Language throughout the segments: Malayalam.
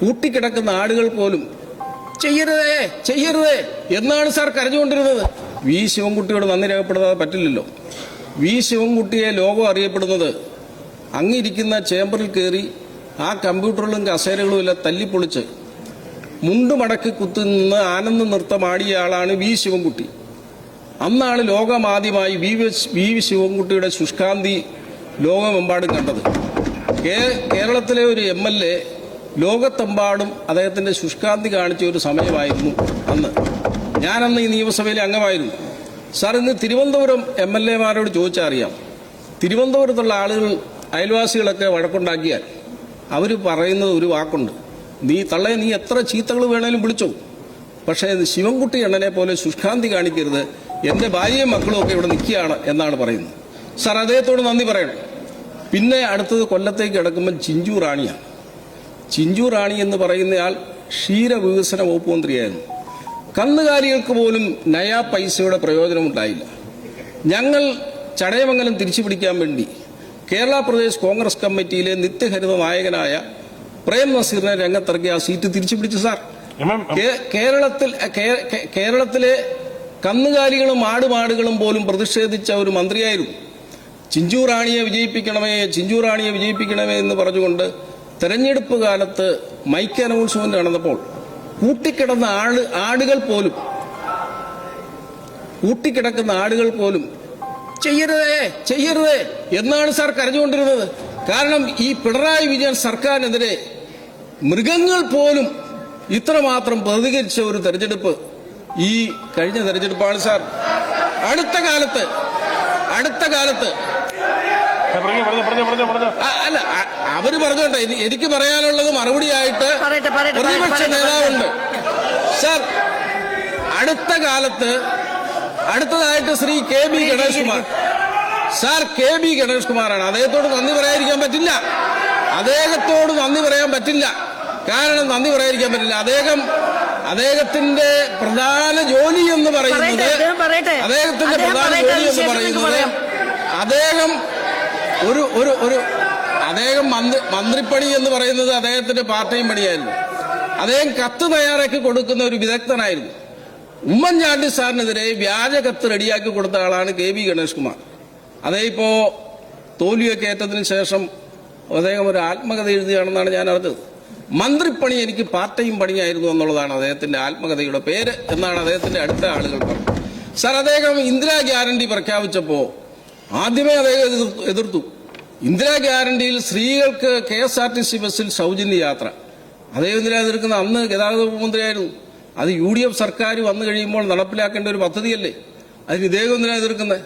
കൂട്ടിക്കിടക്കുന്ന ആടുകൾ പോലും ചെയ്യരുതേ ചെയ്യരുതേ എന്നാണ് സാർ കരഞ്ഞുകൊണ്ടിരുന്നത്. വി ശിവൻകുട്ടിയോട് നന്ദി രേഖപ്പെടുത്താതെ പറ്റില്ലല്ലോ. വി ശിവൻകുട്ടിയെ ലോകം അറിയപ്പെടുന്നത് അങ്ങിരിക്കുന്ന ചേംബറിൽ കയറി ആ കമ്പ്യൂട്ടറുകളും കസേരകളും എല്ലാം തല്ലിപ്പൊളിച്ച് മുണ്ട് മടക്കി കുത്തുനിന്ന് ആനന്ദ നൃത്തമാടിയ ആളാണ് വി ശിവൻകുട്ടി. അന്നാണ് ലോകമാദ്യമായി വി ശിവൻകുട്ടിയുടെ ശുഷ്കാന്തി ലോകമെമ്പാടും കണ്ടത്. കേരളത്തിലെ ഒരു MLA ലോകത്തെമ്പാടും അദ്ദേഹത്തിന്റെ ശുഷ്കാന്തി കാണിച്ച ഒരു സമയമായിരുന്നു അന്ന്. ഞാനന്ന് ഈ നിയമസഭയിലെ അംഗമായിരുന്നു. സാർ, ഇന്ന് തിരുവനന്തപുരം MLA-മാരോട് ചോദിച്ചാൽ അറിയാം, തിരുവനന്തപുരത്തുള്ള ആളുകൾ അയൽവാസികളൊക്കെ വഴക്കുണ്ടാക്കിയാൽ അവർ പറയുന്നത് ഒരു വാക്കുണ്ട്: നീ എത്ര ചീത്തകൾ വേണേലും വിളിച്ചോ, പക്ഷേ ശിവൻകുട്ടി അണ്ണനെ പോലെ ശുഷ്കാന്തി കാണിക്കരുത്, എൻ്റെ ഭാര്യയും മക്കളും ഒക്കെ ഇവിടെ നിൽക്കുകയാണ് എന്നാണ് പറയുന്നത്. സാർ, അദ്ദേഹത്തോട് നന്ദി പറയണം. പിന്നെ അടുത്തത് കൊല്ലത്തേക്ക് കിടക്കുമ്പോൾ ചിഞ്ചു റാണിയാണ്. ചിഞ്ചു റാണി എന്ന് പറയുന്നയാൾ ക്ഷീരവികസന വകുപ്പ് മന്ത്രിയായിരുന്നു. കന്നുകാലികൾക്ക് പോലും നയാ പൈസയുടെ പ്രയോജനമുണ്ടായില്ല. ഞങ്ങൾ ചടയമംഗലം തിരിച്ചു പിടിക്കാൻ വേണ്ടി കേരള പ്രദേശ് കോൺഗ്രസ് കമ്മിറ്റിയിലെ നിത്യഹരിത നായകനായ പ്രേം നസീറിനെ രംഗത്തിറക്കി ആ സീറ്റ് തിരിച്ചു പിടിച്ചു. സാർ, കേരളത്തിലെ കന്നുകാലികളും ആടുമാടുകളും പോലും പ്രതിഷേധിച്ച ഒരു മന്ത്രിയായിരുന്നു. ചിഞ്ചു റാണിയെ വിജയിപ്പിക്കണമേ എന്ന് പറഞ്ഞുകൊണ്ട് തെരഞ്ഞെടുപ്പ് കാലത്ത് മൈക്ക് അനൗൺസ്മെന്റ് നടന്നപ്പോൾ കൂട്ടിക്കിടക്കുന്ന ആടുകൾ പോലും ചെയ്യരുതേ എന്നാണ് സാർ കരഞ്ഞുകൊണ്ടിരുന്നത്. കാരണം ഈ പിണറായി വിജയൻ സർക്കാരിനെതിരെ മൃഗങ്ങൾ പോലും ഇത്രമാത്രം പ്രതികരിച്ച ഒരു തെരഞ്ഞെടുപ്പ് ഈ കഴിഞ്ഞ തെരഞ്ഞെടുപ്പാണ് സാർ. അടുത്ത കാലത്ത് അല്ല, അവര് പറഞ്ഞോട്ടെ, എനിക്ക് പറയാനുള്ളത് മറുപടിയായിട്ട് പ്രതിപക്ഷ നേതാവുണ്ട്. സാർ, അടുത്തതായിട്ട് Shri KB Ganesh Kumar. Sir, KB Ganesh കുമാറാണ്. അദ്ദേഹത്തോട് നന്ദി പറയാതിരിക്കാൻ പറ്റില്ല. അദ്ദേഹത്തിന്റെ പ്രധാന ജോലി എന്ന് പറയുന്നത് അദ്ദേഹം മന്ത്രിപ്പണി എന്ന് പറയുന്നത് അദ്ദേഹത്തിന്റെ പാർട്ട് ടൈം പണിയായിരുന്നു. അദ്ദേഹം കത്ത് തയ്യാറാക്കി കൊടുക്കുന്ന ഒരു വിദഗ്ധനായിരുന്നു. ഉമ്മൻചാണ്ടി സാറിനെതിരെ വ്യാജ കത്ത് റെഡിയാക്കി കൊടുത്ത ആളാണ് KB ഗണേഷ് കുമാർ. അദ്ദേഹം ഇപ്പോ തോൽവിയൊക്കെ ഏറ്റതിനു ശേഷം അദ്ദേഹം ഒരു ആത്മകഥ എഴുതുകയാണെന്നാണ് ഞാൻ അറിഞ്ഞത്. മന്ത്രിപ്പണി എനിക്ക് പാർട്ട് ടൈം പണിയായിരുന്നു എന്നുള്ളതാണ് അദ്ദേഹത്തിന്റെ ആത്മകഥയുടെ പേര് എന്നാണ് അദ്ദേഹത്തിന്റെ അടുത്ത ആളുകൾ പറഞ്ഞത്. സാർ, അദ്ദേഹം ഇന്ദിരാ ഗ്യാരണ്ടി പ്രഖ്യാപിച്ചപ്പോൾ ആദ്യമേ അദ്ദേഹം എതിർത്തു. ഇന്ദിരാ ഗ്യാരണ്ടിയിൽ സ്ത്രീകൾക്ക് KSRTC ബസ്സിൽ സൗജന്യ യാത്ര. അദ്ദേഹം എന്തിനാ എതിർക്കുന്ന? അന്ന് ഗതാഗത വകുപ്പ് മന്ത്രിയായിരുന്നു. അത് UDF സർക്കാർ വന്നു കഴിയുമ്പോൾ നടപ്പിലാക്കേണ്ട ഒരു പദ്ധതിയല്ലേ? അതിന് ഇദ്ദേഹം എന്തിനാ എതിർക്കുന്നത്?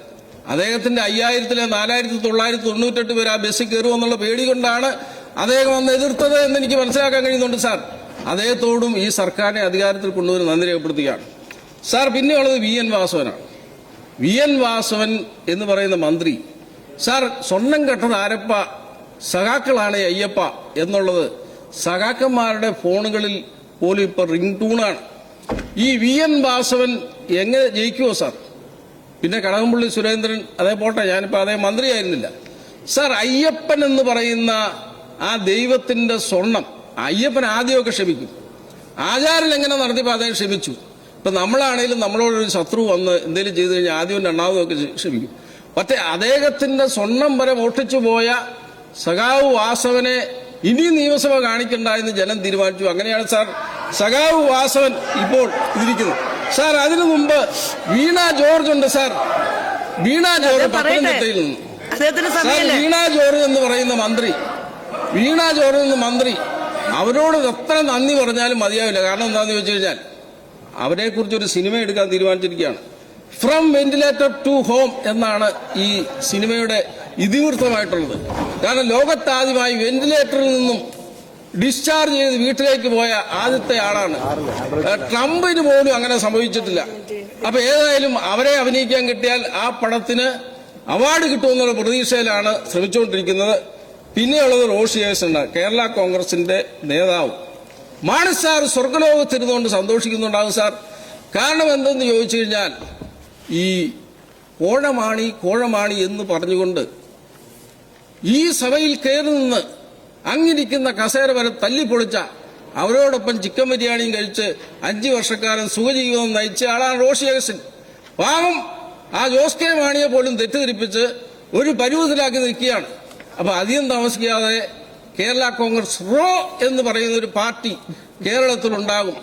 അദ്ദേഹത്തിന്റെ 5000-ലെ 4998 പേര് ആ ബസ്സിൽ കയറുമെന്നുള്ള പേടി കൊണ്ടാണ് അദ്ദേഹം അന്ന് എതിർത്തത് എന്ന് എനിക്ക് മനസ്സിലാക്കാൻ കഴിയുന്നുണ്ട്. സാർ, അദ്ദേഹത്തോടും ഈ സർക്കാരിനെ അധികാരത്തിൽ കൊണ്ടുവന്ന് നന്ദി രേഖപ്പെടുത്തുകയാണ്. സാർ, പിന്നെയുള്ളത് VN വാസവനാണ്. VN വാസവൻ എന്ന് പറയുന്ന മന്ത്രി, സാർ, സ്വർണം കെട്ടത് ആരപ്പ, സഖാക്കളാണ് അയ്യപ്പ എന്നുള്ളത് സഖാക്കന്മാരുടെ ഫോണുകളിൽ പോലും ഇപ്പൊ റിംഗ് ടൂണാണ്. ഈ VN വാസവൻ എങ്ങനെ ജയിക്കുമോ സാർ? പിന്നെ കടകംപള്ളി സുരേന്ദ്രൻ, അതേ പോട്ടെ, ഞാനിപ്പോൾ അതേ മന്ത്രിയായിരുന്നില്ല. സാർ, അയ്യപ്പൻ എന്ന് പറയുന്ന ആ ദൈവത്തിന്റെ സ്വർണം അയ്യപ്പൻ ആദ്യമൊക്കെ ക്ഷമിക്കും. ആചാരം എങ്ങനെ നടത്തിയപ്പോൾ അദ്ദേഹം ക്ഷമിച്ചു. ഇപ്പൊ നമ്മളാണെങ്കിലും നമ്മളോടൊരു ശത്രു വന്ന് എന്തെങ്കിലും ചെയ്തു കഴിഞ്ഞാൽ ആദ്യവും രണ്ടാമതും ഒക്കെ ക്ഷമിക്കും. പക്ഷേ അദ്ദേഹത്തിന്റെ സ്വർണം വരെ മോഷ്ടിച്ചു പോയ സഖാവ് വാസവനെ ഇനി നിയമസഭ കാണിക്കണ്ട എന്ന് ജനം തീരുമാനിച്ചു. അങ്ങനെയാണ് സാർ സഖാവ് വാസവൻ ഇപ്പോൾ ഇരിക്കുന്നത്. സാർ, അതിനു മുമ്പ് വീണ ജോർജ് ഉണ്ട്. സാർ, വീണ ജോർജ് പത്തനംതിട്ടയിൽ നിന്ന്. വീണ ജോർജ് എന്ന് പറയുന്ന മന്ത്രി, അവരോട് എത്ര നന്ദി പറഞ്ഞാലും മതിയാവില്ല. കാരണം എന്താണെന്ന് ചോദിച്ചു കഴിഞ്ഞാൽ അവരെക്കുറിച്ചൊരു സിനിമ എടുക്കാൻ തീരുമാനിച്ചിരിക്കുകയാണ്. ഫ്രം വെന്റിലേറ്റർ ടു ഹോം എന്നാണ് ഈ സിനിമയുടെ ഇതിവൃത്തമായിട്ടുള്ളത്. കാരണം ലോകത്താദ്യമായി വെന്റിലേറ്ററിൽ നിന്നും ഡിസ്ചാർജ് ചെയ്ത് വീട്ടിലേക്ക് പോയ ആദ്യത്തെ ആളാണ്. ട്രംപിന് പോലും അങ്ങനെ സംഭവിച്ചിട്ടില്ല. അപ്പൊ ഏതായാലും അവരെ അഭിനയിക്കാൻ കിട്ടിയാൽ ആ പടത്തിന് അവാർഡ് കിട്ടുമെന്നുള്ള പ്രതീക്ഷയിലാണ് ശ്രമിച്ചുകൊണ്ടിരിക്കുന്നത്. പിന്നെയുള്ളത് റോഷി അഗസ്റ്റിൻ, കേരള കോൺഗ്രസിന്റെ നേതാവ്. മാണി സാർ സ്വർഗലോകത്തിരുന്നുകൊണ്ട് സന്തോഷിക്കുന്നുണ്ടാകും സാർ. കാരണം എന്തെന്ന് ചോദിച്ചു കഴിഞ്ഞാൽ ഈ കോഴമാണി എന്ന് പറഞ്ഞുകൊണ്ട് ഈ സഭയിൽ കയറി നിന്ന് അങ്ങിരിക്കുന്ന കസേര വരെ തല്ലിപ്പൊളിച്ച അവരോടൊപ്പം ചിക്കൻ ബിരിയാണിയും കഴിച്ച് 5 വർഷക്കാലം സുഖജീവിതം നയിച്ച ആളാണ് റോഷി അഗസ്റ്റിൻ. പാവം ആ ജോസ് കെ മാണിയെ പോലും തെറ്റിദ്ധരിപ്പിച്ച് ഒരു പരുവത്തിലാക്കി നിൽക്കുകയാണ്. അപ്പൊ അധികം താമസിക്കാതെ കേരള കോൺഗ്രസ് റോ എന്ന് പറയുന്ന ഒരു പാർട്ടി കേരളത്തിലുണ്ടാകും.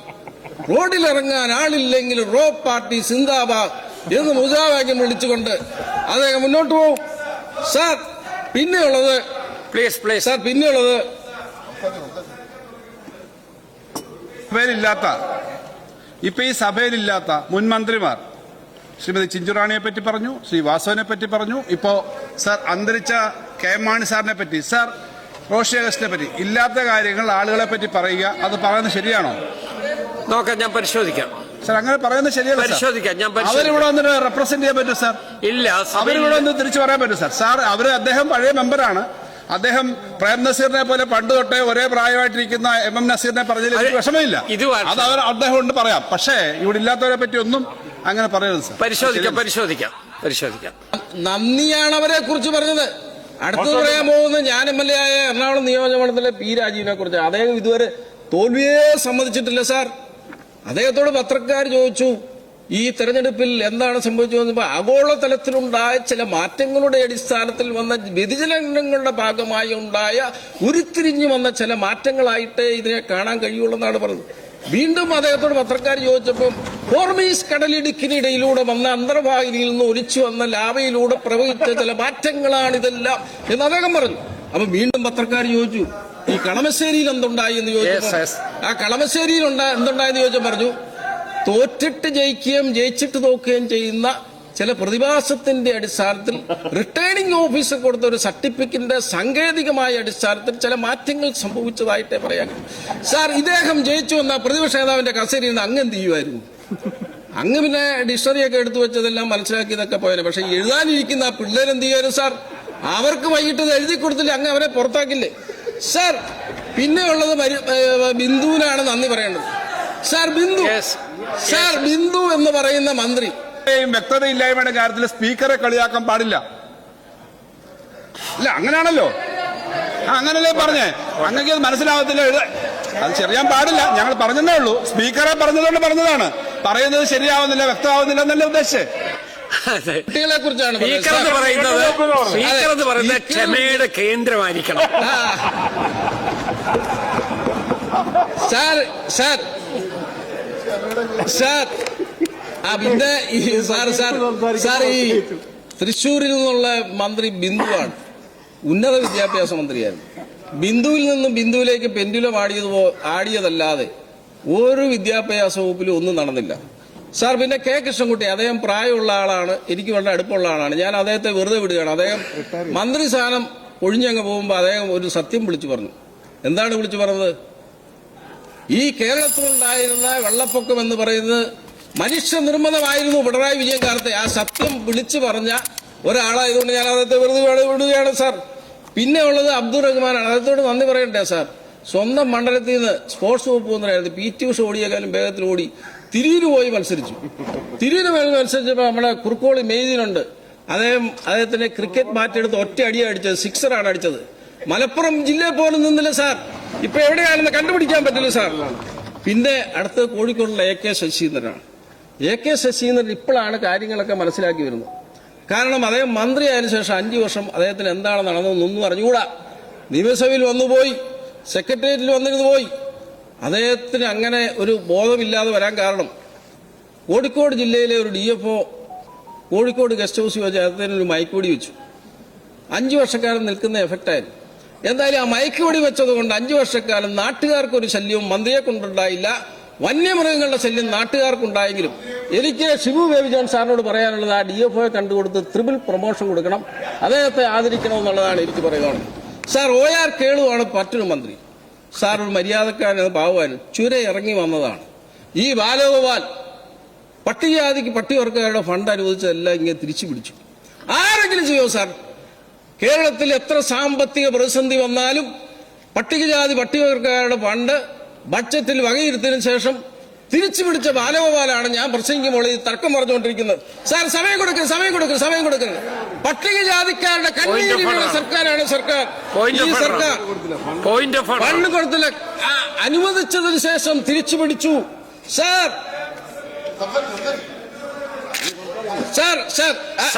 റോഡിലിറങ്ങാൻ ആളില്ലെങ്കിൽ റോ പാർട്ടി സിന്ദാബാദ് എന്ന് മുദ്രാവാക്യം വിളിച്ചുകൊണ്ട് അദ്ദേഹം മുന്നോട്ട് പോകും. സാർ പിന്നെയുള്ളത് സാർ പിന്നെയുള്ളത് സഭയിലില്ലാത്ത ഇപ്പൊ ഈ സഭയിലില്ലാത്ത മുൻ മന്ത്രിമാർ ശ്രീമതി ചിഞ്ചുറാണിയെ പറ്റി പറഞ്ഞു, ശ്രീ വാസവനെ പറ്റി പറഞ്ഞു, ഇപ്പോ സാർ അന്തരിച്ച കെ എം മാണി സാറിനെ പറ്റി, സാർ റോഷി അഗസ്റ്റിനെ പറ്റി ഇല്ലാത്ത കാര്യങ്ങൾ ആളുകളെ പറ്റി പറയുക, അത് പറയുന്നത് ശരിയാണോ? നോക്കാം, ഞാൻ പരിശോധിക്കാം. സാർ അങ്ങനെ പറയുന്നത് ശരിയല്ല. പരിശോധിക്കാം, ഞാൻ അവരിവിടെ വന്നിട്ട് റെപ്രസെന്റ് ചെയ്യാൻ പറ്റും സാർ? ഇല്ല, അവരിവിടെ വന്ന് തിരിച്ചു പറയാൻ പറ്റും സാർ? സാർ അദ്ദേഹം പഴയ മെമ്പറാണ്. അദ്ദേഹം പ്രേം നസീറിനെ പോലെ പണ്ട് തൊട്ടേ ഒരേ പ്രായമായിട്ടിരിക്കുന്ന എം നസീറിനെ പറഞ്ഞതിൽ എനിക്ക് വിഷമമില്ല. അത് അദ്ദേഹം കൊണ്ട് പറയാം. പക്ഷേ ഇവിടെ ഇല്ലാത്തവരെ പറ്റി ഒന്നും അങ്ങനെ പറയരുത് സാർ. പരിശോധിക്കാം. നന്ദിയാണ് അവരെ കുറിച്ച് പറഞ്ഞത്. അടുത്ത് പറയാൻ പോകുന്നത് ഞാൻ MLA ആയ എറണാകുളം നിയോജകമണ്ഡലത്തിലെ പി രാജീവിനെ കുറിച്ച്. അദ്ദേഹം ഇതുവരെ തോൽവിയെ സമ്മതിച്ചിട്ടില്ല സാർ. അദ്ദേഹത്തോട് പത്രക്കാർ ചോദിച്ചു ഈ തെരഞ്ഞെടുപ്പിൽ എന്താണ് സംഭവിച്ചത്. ആഗോളതലത്തിലുണ്ടായ ചില മാറ്റങ്ങളുടെ അടിസ്ഥാനത്തിൽ വന്ന വ്യതിചലനങ്ങളുടെ ഭാഗമായി ഉണ്ടായ ഉരുത്തിരിഞ്ഞു വന്ന ചില മാറ്റങ്ങളായിട്ട് ഇതിനെ കാണാൻ കഴിയുള്ളൂ പറഞ്ഞത്. വീണ്ടും അദ്ദേഹത്തോട് പത്രക്കാർ ചോദിച്ചപ്പോൾ ഹോർമീസ് കടലിടുക്കിനിടയിലൂടെ വന്ന അന്തർവാഹിനിയിൽ നിന്ന് ഒലിച്ചു വന്ന ലാവയിലൂടെ പ്രവഹിച്ച ചില മാറ്റങ്ങളാണ് ഇതെല്ലാം എന്ന് അദ്ദേഹം പറഞ്ഞു. അപ്പൊ വീണ്ടും പത്രക്കാർ ചോദിച്ചു ഈ കളമശ്ശേരിയിൽ എന്തുണ്ടായി എന്ന് ചോദിച്ചു. ആ കളമശ്ശേരിയിൽ എന്തുണ്ടായെന്ന് ചോദിച്ചാൽ പറഞ്ഞു തോറ്റിട്ട് ജയിക്കുകയും ജയിച്ചിട്ട് തോക്കുകയും ചെയ്യുന്ന ചില പ്രതിഭാസത്തിന്റെ അടിസ്ഥാനത്തിൽ റിട്ടേണിംഗ് ഓഫീസർ കൊടുത്ത ഒരു സർട്ടിഫിക്കറ്റിന്റെ സാങ്കേതികമായ അടിസ്ഥാനത്തിൽ ചില മാറ്റങ്ങൾ സംഭവിച്ചതായിട്ടേ പറയാൻ. സാർ ഇദ്ദേഹം ജയിച്ചു വന്ന പ്രതിപക്ഷ നേതാവിന്റെ കസേരയിൽ നിന്ന് അങ്ങ് എന്ത് ചെയ്യുമായിരുന്നു? അങ്ങ് പിന്നെ ഡിക്ഷണറിയൊക്കെ എടുത്തു വെച്ചതെല്ലാം മനസ്സിലാക്കിയതൊക്കെ പോയാലും. പക്ഷെ എഴുതാനിരിക്കുന്ന ആ പിള്ളേരെന്ത് ചെയ്യുമായിരുന്നു സാർ? അവർക്ക് വൈകിട്ട് എഴുതി കൊടുത്തില്ല, അങ്ങ് അവരെ പുറത്താക്കില്ലേ സാർ? പിന്നെ ഉള്ളത് ബിന്ദുവിനാണ് നന്ദി പറയേണ്ടത്. സാർ ബിന്ദു എന്ന് പറയുന്ന മന്ത്രി വ്യക്തതയില്ലായ്മയുടെ കാര്യത്തിൽ സ്പീക്കറെ കളിയാക്കാൻ പാടില്ല. ഇല്ല, അങ്ങനെയാണല്ലോ. അങ്ങനല്ലേ പറഞ്ഞേ? അങ്ങനെ അത് മനസ്സിലാവത്തില്ല. അത് ചെറിയാൻ പാടില്ല. ഞങ്ങൾ പറഞ്ഞതേ ഉള്ളൂ. സ്പീക്കറെ പറഞ്ഞതുകൊണ്ട് പറഞ്ഞതാണ്. പറയുന്നത് ശരിയാവുന്നില്ല, വ്യക്തമാവുന്നില്ല എന്നല്ലേ ഉദ്ദേശിച്ചത്. കുട്ടികളെ കുറിച്ചാണ് പറയുന്നത്. ക്ഷമയുടെ കേന്ദ്രമായിരിക്കണം. പിന്നെ സാർ ഈ തൃശ്ശൂരിൽ നിന്നുള്ള മന്ത്രി ബിന്ദുവാണ്. ഉന്നത വിദ്യാഭ്യാസ മന്ത്രിയായിരുന്നു. ബിന്ദുവിൽ നിന്നും ബിന്ദുവിലേക്ക് പെൻഡുലം ആടിയതല്ലാതെ ഒരു വിദ്യാഭ്യാസ വകുപ്പിലും ഒന്നും നടന്നില്ല സാർ. പിന്നെ കെ കൃഷ്ണൻകുട്ടി, അദ്ദേഹം പ്രായമുള്ള ആളാണ്, എനിക്ക് വളരെ അടുപ്പമുള്ള ആളാണ്. ഞാൻ അദ്ദേഹത്തെ വെറുതെ വിടുകയാണ്. അദ്ദേഹം മന്ത്രി സ്ഥാനം ഒഴിഞ്ഞങ്ങ് പോകുമ്പോൾ അദ്ദേഹം ഒരു സത്യം വിളിച്ചു പറഞ്ഞു. എന്താണ് വിളിച്ചു പറഞ്ഞത്? ഈ കേരളത്തിലുണ്ടായിരുന്ന വെള്ളപ്പൊക്കം എന്ന് പറയുന്നത് മനുഷ്യനിർമ്മിതമായിരുന്നു പിണറായി വിജയൻ കാലത്തെ. ആ സത്യം വിളിച്ചു പറഞ്ഞ ഒരാളായതുകൊണ്ട് ഞാൻ അദ്ദേഹത്തെ വെറുതെ വിടുകയാണ് സാർ. പിന്നെ ഉള്ളത് അബ്ദുൾ റഹ്മാനാണ്. അദ്ദേഹത്തോട് നന്ദി പറയണ്ടേ സാർ? സ്വന്തം മണ്ഡലത്തിൽ നിന്ന് സ്പോർട്സ് വകുപ്പ് മന്ത്രിയായിരുന്നു. PT ഉഷ ഓടിയേക്കാളും വേഗത്തിൽ ഓടി തിരിയിൽ പോയി മത്സരിച്ചു. തിരിയിൽ മത്സരിച്ചപ്പോൾ നമ്മുടെ കുറുക്കോളി മെയ്ദിനുണ്ട്. അദ്ദേഹത്തിന്റെ ക്രിക്കറ്റ് ബാറ്റ് എടുത്ത് ഒറ്റ അടിയാണ് അടിച്ചത്, 6 അടിച്ചത്. മലപ്പുറം ജില്ലയിൽ പോലും നിന്നില്ല സാർ. ഇപ്പൊ എവിടെയാണെന്ന് കണ്ടുപിടിക്കാൻ പറ്റില്ല സാർ. പിന്നെ അടുത്ത് കോഴിക്കോടുള്ള AK ശശീന്ദ്രനാണ്. AK ശശീന്ദ്രൻ ഇപ്പോഴാണ് കാര്യങ്ങളൊക്കെ മനസ്സിലാക്കി വരുന്നത്. കാരണം അദ്ദേഹം മന്ത്രിയായതിനു ശേഷം 5 വർഷം അദ്ദേഹത്തിന് എന്താണ് നടന്നതെന്നൊന്നും അറിഞ്ഞുകൂടാ. നിയമസഭയിൽ വന്നുപോയി, സെക്രട്ടേറിയറ്റിൽ വന്നിരുന്നു പോയി. അദ്ദേഹത്തിന് അങ്ങനെ ഒരു ബോധമില്ലാതെ വരാൻ കാരണം കോഴിക്കോട് ജില്ലയിലെ ഒരു DFO കോഴിക്കോട് ഗസ്റ്റ് ഹൗസിൽ വെച്ച് അദ്ദേഹത്തിന് ഒരു മയക്കുവെടി വെച്ചു. 5 വർഷക്കാലം നിൽക്കുന്ന എഫക്റ്റായിരുന്നു. എന്തായാലും ആ മയക്കുവെടി വെച്ചതുകൊണ്ട് 5 വർഷക്കാലം നാട്ടുകാർക്കൊരു ശല്യവും മന്ത്രിയെ കൊണ്ടുണ്ടായില്ല. വന്യമൃഗങ്ങളുടെ ശല്യം നാട്ടുകാർക്കുണ്ടായെങ്കിലും എനിക്ക് ഷിബു ബേബി ജോൺ സാറിനോട് പറയാനുള്ളത് ആ DFOയെ കണ്ടുകൊടുത്ത് ട്രിപ്പിൾ പ്രൊമോഷൻ കൊടുക്കണം, അദ്ദേഹത്തെ ആദരിക്കണമെന്നുള്ളതാണ് എനിക്ക് പറയുന്നത്. സാർ OR കേളുവാണ് മറ്റൊരു മന്ത്രി. സാർ ഒരു മര്യാദക്കാരൻ പാവാൻ ചുര ഇറങ്ങി വന്നതാണ്. ഈ ബാലഗോപാൽ പട്ടികജാതിക്ക് പട്ടികവർഗക്കാരുടെ ഫണ്ട് അനുവദിച്ചതെല്ലാം ഇങ്ങനെ തിരിച്ചു പിടിച്ചു. ആരെങ്കിലും ചെയ്യോ സാർ? കേരളത്തിൽ എത്ര സാമ്പത്തിക പ്രതിസന്ധി വന്നാലും പട്ടികജാതി പട്ടികവർഗക്കാരുടെ ഫണ്ട് ബഡ്ജറ്റിൽ വകയിരുത്തിയതിനു ശേഷം തിരിച്ചു പിടിച്ച ബാലഗോപാലാണ് ഞാൻ പ്രസംഗിക്കുമ്പോൾ ഈ തർക്കം പറഞ്ഞുകൊണ്ടിരിക്കുന്നത്. സാർ സമയം കൊടുക്കരുത്. പട്ടികജാതിക്കാരുടെ കണ്ണീരിലുള്ള സർക്കാരാണ് സർക്കാർ. ഈ സർക്കാർ ഫണ്ട് കൊടുത്തില്ല, അനുവദിച്ചതിന് ശേഷം തിരിച്ചു പിടിച്ചു. സാർ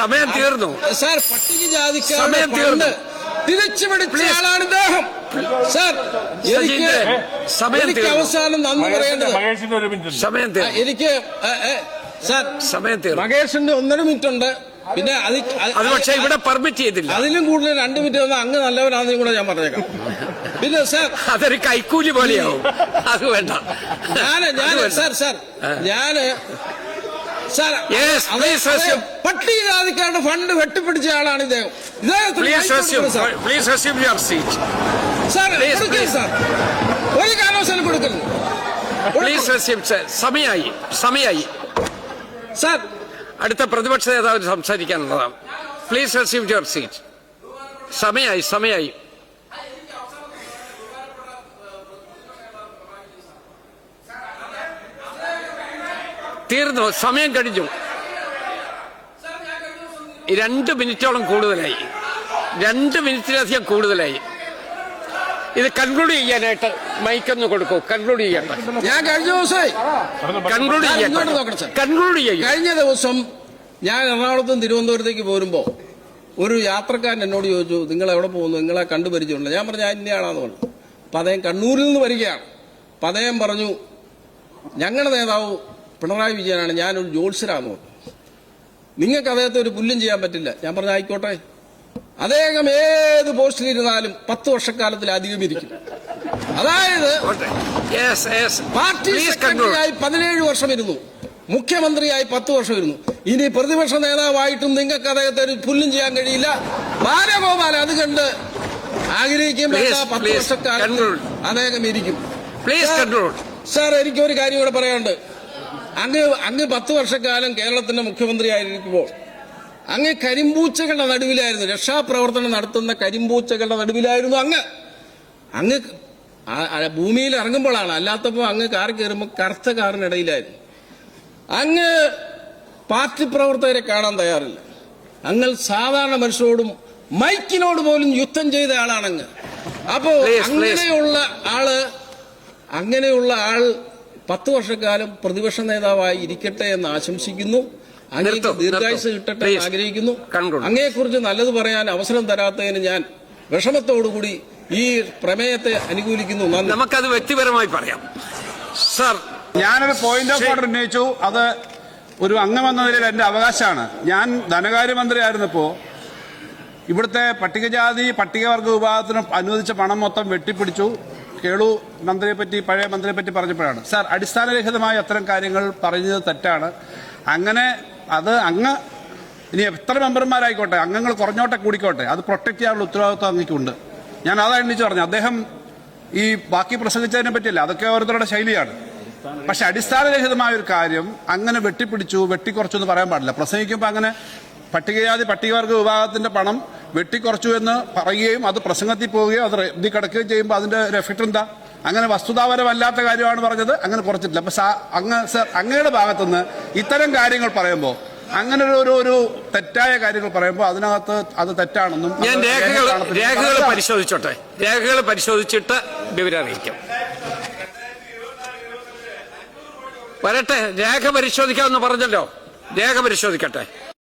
സമയം തീർന്നു. സാർ, പട്ടികജാതിക്കാരുടെ ഫണ്ട് തിരിച്ചു പിടിച്ച ആളാണ് ഇദ്ദേഹം. സാർ, എനിക്ക് അവസാനം നന്ദി പറയേണ്ടത് എനിക്ക് സാർ മഹേഷിന്റെ 1.5 മിനിറ്റ് ഉണ്ട്. പിന്നെ അത് പക്ഷേ ഇവിടെ പെർമിറ്റ് ചെയ്തില്ല. അതിലും കൂടുതൽ 2 മിനിറ്റ് വന്നാൽ അങ്ങ് നല്ലവരാണെന്നും കൂടെ ഞാൻ പറഞ്ഞേക്കാം. പിന്നെ സാർ, അതൊരു കൈക്കൂലി പോലെയാവും. അത് വേണ്ട. പട്ടികജാതിക്കാരുടെ ഫണ്ട് വെട്ടിപ്പിടിച്ച ആളാണ് ഇദ്ദേഹം. സാർ, ഒരു കാരണവശാലും കൊടുക്കരുത്. സമയായി സാർ, അടുത്ത പ്രതിപക്ഷ നേതാവിന് സംസാരിക്കാനുള്ളതാണ്. Please resume your seat. സമയായി തീർന്നു. സമയം കഴിഞ്ഞു. 2 മിനിറ്റോളം കൂടുതലായി. 2 മിനിറ്റിലധികം കൂടുതലായി. ഇത് കൺക്ലൂഡ് ചെയ്യാനായിട്ട് മൈക്കൊന്ന് കൊടുക്കൂ. കൺക്ലൂഡ് ചെയ്യട്ടെ. ഞാൻ കഴിഞ്ഞ ദിവസമേ കൺക്ലൂഡ് ചെയ്യും. കഴിഞ്ഞ ദിവസം ഞാൻ എറണാകുളത്തും തിരുവനന്തപുരത്തേക്ക് പോരുമ്പോ ഒരു യാത്രക്കാരൻ എന്നോട് ചോദിച്ചു, നിങ്ങൾ എവിടെ പോകുന്നു, നിങ്ങളെ കണ്ടുപരിചയമുണ്ട്? ഞാൻ പറഞ്ഞു, ഞാൻ ഇന്നയാളാന്ന് പറഞ്ഞു. അപ്പൊ അദ്ദേഹം കണ്ണൂരിൽ നിന്ന് വരികയാണ്. അപ്പൊ അദ്ദേഹം പറഞ്ഞു, ഞങ്ങളുടെ നേതാവ് പിണറായി വിജയനാണ്, ഞാനൊരു ജോത്സ്യരാന്ന് പറഞ്ഞു. നിങ്ങൾക്ക് അദ്ദേഹത്തെ ഒരു പുല്ലും ചെയ്യാൻ പറ്റില്ല. ഞാൻ പറഞ്ഞു, ആയിക്കോട്ടെ. അദ്ദേഹം ഏത് പോസ്റ്റിലിരുന്നാലും 10 വർഷക്കാലത്തിലധികം ഇരിക്കും. അതായത് പാർട്ടി സെക്രട്ടറിയായി 17 വർഷം ഇരുന്നു, മുഖ്യമന്ത്രിയായി 10 വർഷം ഇരുന്നു. ഇനി പ്രതിപക്ഷ നേതാവായിട്ടും നിങ്ങൾക്ക് അദ്ദേഹത്തെ ഒരു പുല്ലും ചെയ്യാൻ കഴിയില്ല. ബാലഗോപാൽ അത് കണ്ട് ആഗ്രഹിക്കും, 10 വർഷക്കാലത്ത് അദ്ദേഹം ഇരിക്കും. സാർ, എനിക്കൊരു കാര്യം കൂടെ പറയാനുണ്ട്. അങ്ങ് 10 വർഷക്കാലം കേരളത്തിന്റെ മുഖ്യമന്ത്രിയായിരിക്കുമ്പോൾ അങ്ങ് കരിമ്പൂച്ചകളുടെ നടുവിലായിരുന്നു, രക്ഷാപ്രവർത്തനം നടത്തുന്ന കരിമ്പൂച്ചകളുടെ നടുവിലായിരുന്നു അങ്ങ് ഭൂമിയിൽ ഇറങ്ങുമ്പോഴാണ്. അല്ലാത്തപ്പോൾ അങ്ങ് കാർ കയറുമ്പോൾ കറുത്ത കാറിനിടയിലായിരുന്നു. അങ്ങ് പാർട്ടി പ്രവർത്തകരെ കാണാൻ തയ്യാറില്ല. അങ്ങ് സാധാരണ മനുഷ്യരോടും മൈക്കിനോട് പോലും യുദ്ധം ചെയ്ത ആളാണ് അങ്ങ്. അപ്പോ അങ്ങനെയുള്ള ആൾ 10 വർഷക്കാലം പ്രതിപക്ഷ നേതാവായി ഇരിക്കട്ടെ എന്ന് ആശംസിക്കുന്നു. അങ്ങേക്ക് ദീർഘായുസ് കിട്ടട്ടെ എന്ന് ആഗ്രഹിക്കുന്നു. അങ്ങയെക്കുറിച്ച് നല്ലത് പറയാൻ അവസരം തരാത്തതിന് ഞാൻ വിഷമത്തോടുകൂടി ഈ പ്രമേയത്തെ അനുകൂലിക്കുന്നു. നമുക്കത് വ്യക്തിപരമായി പറയാം. സർ, ഞാനൊരു പോയിന്റ് ഓഫ് ഓർഡർ ഉന്നയിച്ചു. അത് ഒരു അംഗമെന്ന നിലയിൽ എന്റെ അവകാശമാണ്. ഞാൻ ധനകാര്യമന്ത്രി ആയിരുന്നപ്പോ ഇവിടുത്തെ പട്ടികവർഗ വിഭാഗത്തിന് അനുവദിച്ച പണം മൊത്തം വെട്ടിപ്പിടിച്ചു. കേളു പഴയ മന്ത്രിയെ പറ്റി പറഞ്ഞപ്പോഴാണ് സാർ അടിസ്ഥാനരഹിതമായ അത്തരം കാര്യങ്ങൾ പറഞ്ഞത് തെറ്റാണ്. അങ്ങനെ അത് ഇനി എത്ര മെമ്പർമാരായിക്കോട്ടെ, അംഗങ്ങൾ കുറഞ്ഞോട്ടെ കൂടിക്കോട്ടെ, അത് പ്രൊട്ടക്ട് ചെയ്യാനുള്ള ഉത്തരവാദിത്വം അങ്ങേക്കുണ്ട്. ഞാൻ അതാ എണ്ണിച്ച് പറഞ്ഞു. അദ്ദേഹം ഈ ബാക്കി പ്രസംഗിച്ചതിനെ പറ്റിയല്ല, അതൊക്കെ ഓരോരുത്തരുടെ ശൈലിയാണ്. പക്ഷെ അടിസ്ഥാനരഹിതമായ ഒരു കാര്യം അങ്ങനെ വെട്ടിപ്പിടിച്ചു, വെട്ടിക്കുറച്ചു എന്ന് പറയാൻ പാടില്ല. പ്രസംഗിക്കുമ്പോൾ അങ്ങനെ പട്ടികവർഗ വിഭാഗത്തിന്റെ പണം വെട്ടിക്കുറച്ചു എന്ന് പറയുകയും അത് പ്രസംഗത്തിൽ പോവുകയോ അത് ഇതിൽ കിടക്കുകയും ചെയ്യുമ്പോൾ അതിന്റെ ഒരു എഫക്ട് എന്താ? അങ്ങനെ വസ്തുതാപരമല്ലാത്ത കാര്യമാണ് പറഞ്ഞത്, അങ്ങനെ കുറച്ചിട്ടില്ല. അപ്പൊ അങ്ങയുടെ ഭാഗത്തുനിന്ന് ഇത്തരം കാര്യങ്ങൾ പറയുമ്പോൾ, അങ്ങനെ ഒരു തെറ്റായ കാര്യങ്ങൾ പറയുമ്പോൾ അതിനകത്ത് അത് തെറ്റാണെന്നും ഞാൻ രേഖകൾ പരിശോധിച്ചിട്ട് വിവരം അറിയിക്കാം. വരട്ടെ, രേഖ പരിശോധിക്കാമെന്ന് പറഞ്ഞല്ലോ, രേഖ പരിശോധിക്കട്ടെ.